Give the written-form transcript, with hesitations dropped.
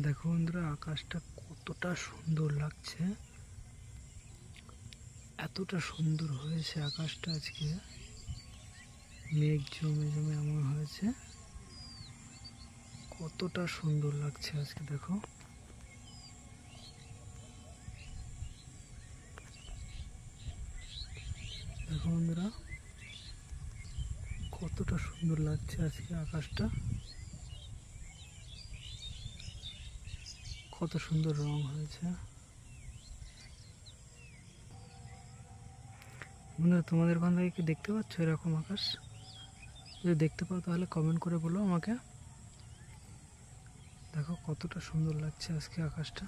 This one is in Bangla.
দেখো বন্ধুরা, আকাশটা কতটা সুন্দর লাগছে। এতটা সুন্দর হয়েছে আকাশটা আজকে, মেঘ জমে জমে এমন হয়েছে, কতটা সুন্দর লাগছে আজকে। দেখো দেখো বন্ধুরা, কতটা সুন্দর লাগছে আজকে আকাশটা, কত সুন্দর রং হয়েছে। বন্ধুরা, তোমাদের ওখান থেকে কি দেখতে পাচ্ছ এরকম আকাশ? যদি দেখতে পাও তাহলে কমেন্ট করে বলো আমাকে। দেখো কতটা সুন্দর লাগছে আজকে আকাশটা।